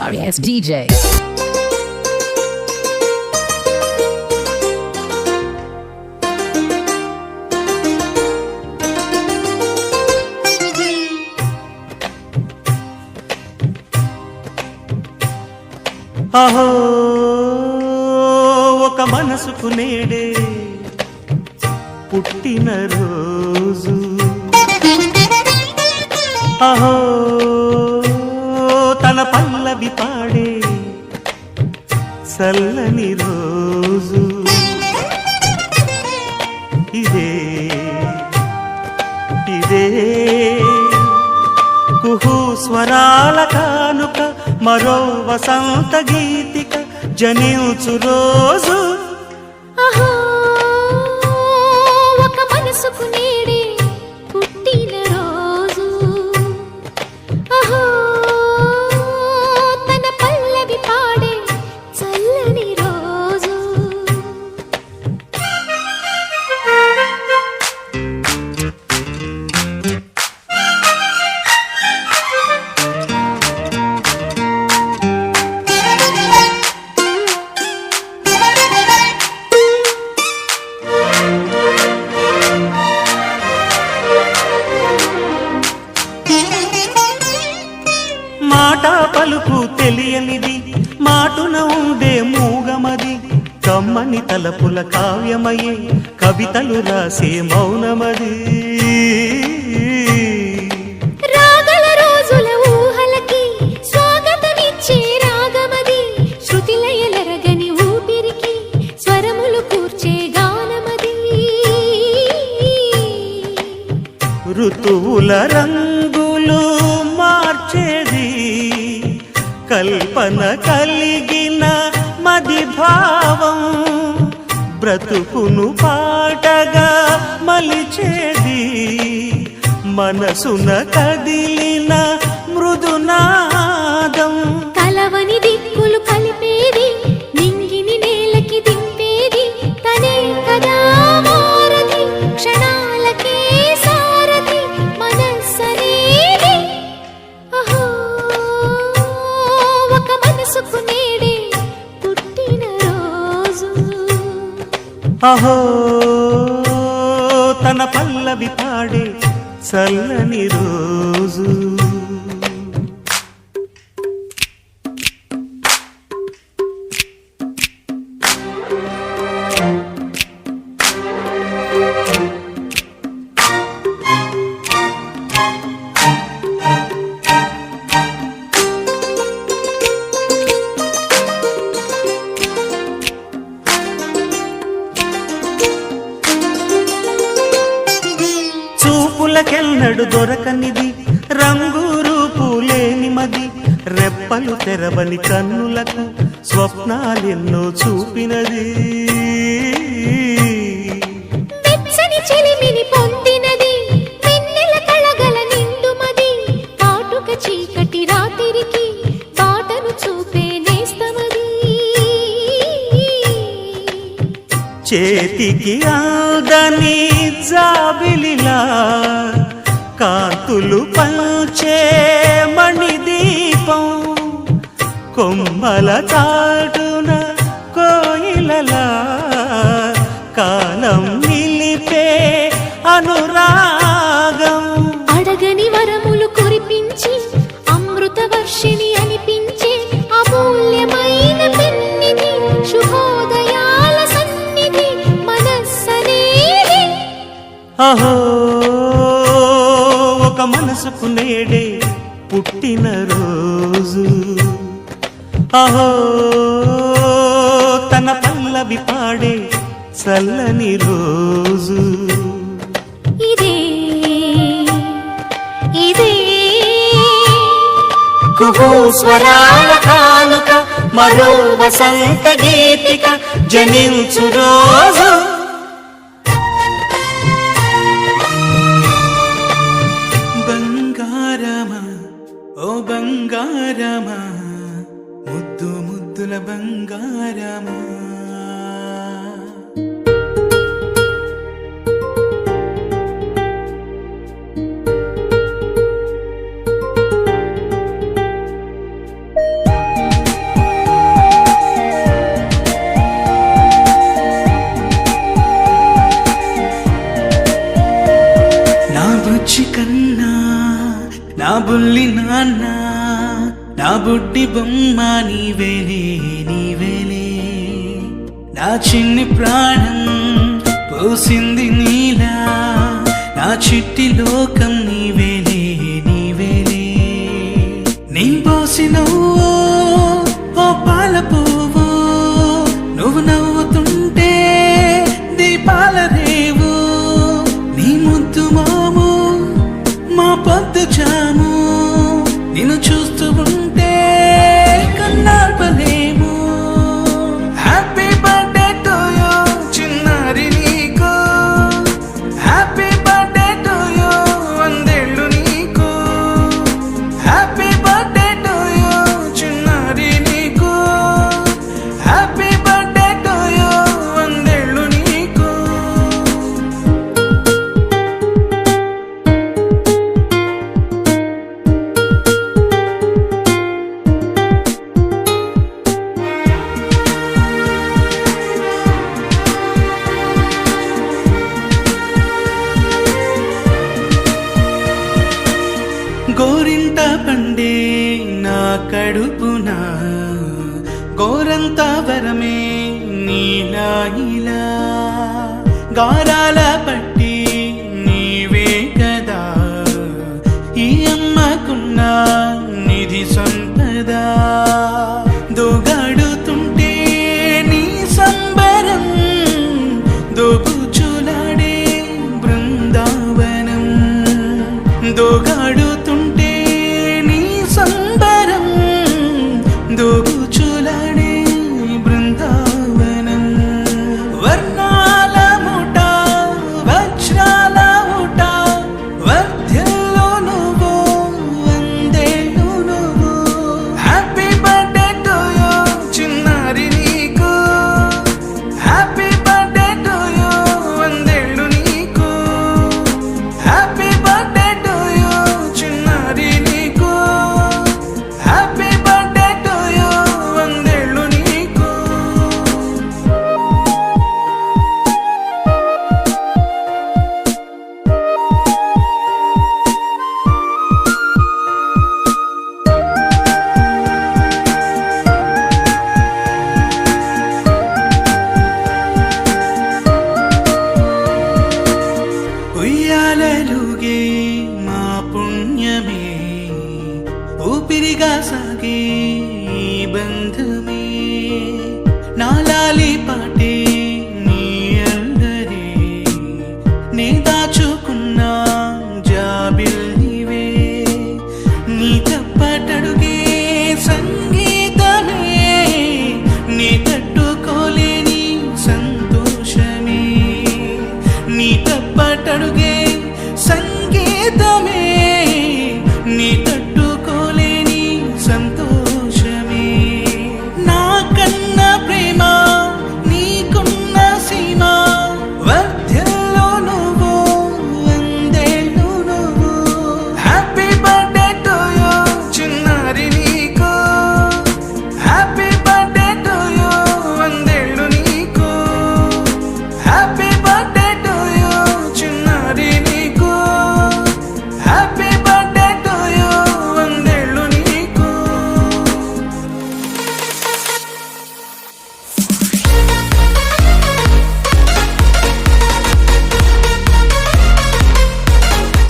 sorry ass DJ. అహో ఒక మనసుకు నేడే పుట్టిన రోజు, అహో తన పల్లవి పాడే చల్లని రోజు, ఇదే ఇదే కుహు స్వరాల కానుక, మరో వసంత గీతిక జనించు రోజు. అహో ఒక మనసుకు నేడే పుట్టిన రోజు, అహో తన పల్లవి పాడే చల్లని రోజు. మాట పలుకు తెలియనిది, మాటున ఉండే మూగమది, కమ్మని తలపుల కావ్యమయే కవితలు రాసే మౌనమది. రాగల రోజుల ఊహలకి స్వాగతమిచ్చే రాగమది, శృతిలయలరగని ఊపిరికి స్వరములు కూర్చే గానమది. ఋతువుల రంగులు మార్చేది, కల్పన కలిగిన మది భావం, బ్రతుకును పాటగా మలిచేది, మనసున కదిలిన మృదునాదం. కలవని దిక్కులు కలిపేది, నింగిని నేలకి దింపేది, తనే కదా మారది, క్షణాలకే సారది మనస్సనేది. అహో ఒక మనసుకు నేడే పుట్టిన రోజు, అహో తన పల్లవి పాడే చల్లని రోజు. చూపులకెన్నడు దొరకనిది, రంగు రూపు లేని మది, రెప్పలు తెరవని కన్నులకు స్వప్నాలెన్నో చూపినది. వెచ్చని చెలిమిని పొందినది, వెన్నెల కళగల నిండుమది, కాటుక చీకటి రాత్రికి బాటను చూపే నేస్తమది. చేతికి ఆదని జాబిలిలా కాంతులు పంచే మణిదీపం, కొమ్మల చాటున కోయిలలా కాలం నిలిపే అనురాగం. అడగని వరములు కురిపించి అమృత వర్షిణి అనిపించే అమూల్యమైన పెన్నిధి, శుభోదయాల సన్నిధి మనస్సనేది. అహో ఒక మనసుకు నేడే పుట్టిన రోజు, అహో తన పల్లవి పాడే చల్లని రోజు, ఇదే ఇదే కుహు స్వరాల కానుక, మరో వసంత గీతిక జనించు రోజు. బంగారమా ఓ బంగారమా, ముద్దు ముద్దుల బంగారమా. నా బుల్లి నాన్న నా బుడ్డి బొమ్మ నీవేలే నీవేలే నా చిన్ని ప్రాణం పోసింది నీలా నా చిట్టి లోకం నీవేలే నీవేలే నీ పోసినవో ఓ పాల పువ్వు నువ్వు నవ్వుతుంటే దీపాల రేవు నీ ముద్దు మాము మా పొద్దు జాము నిన్ను చూస్తూ ఉంటే కన్నాపలేము హ్యాపీ బర్త్డే టు యూ చిన్నారి నీకు హ్యాపీ బర్త్డే టు యూ వందేళ్ళు నీకు హ్యాపీ బర్త్డే టు యూ చిన్నారి నీకు హ్యాపీ బర్త్డే టు యూ వందేళ్ళు నీకు గోరింట పండే నా కడుపున గోరంత వరమే నీలా ఇలా గారాల పట్టి నీవే కదా ఈ అమ్మకున్న నిధి సంపద దోగాడుతుంటే నీ సంబరం దోబుచులాడే బృందావనం దోగాడుతుంటే నీ సంబరం దోబుచులాడే బృందావనం వర్ణాల ముఠ వజ్రాల ఊట వర్ధ్యల్లో నువ్వు వందేళ్ళు నువ్వు హ్యాపీ బర్త్డే టు యూ చిన్నారి నీకు హ్యాపీ బర్త్డే టు యూ వందేళ్ళు నీకు హ్యాపీ బర్త్డే టు యూ చిన్నారి నీకు హ్యాపీ బర్త్డే టు యూ వందేళ్ళు నీకు ఉయ్యాలలుగే మా పుణ్యమే ఊపిరిగా సాగే ఈ బంధమే నాలాలి పాట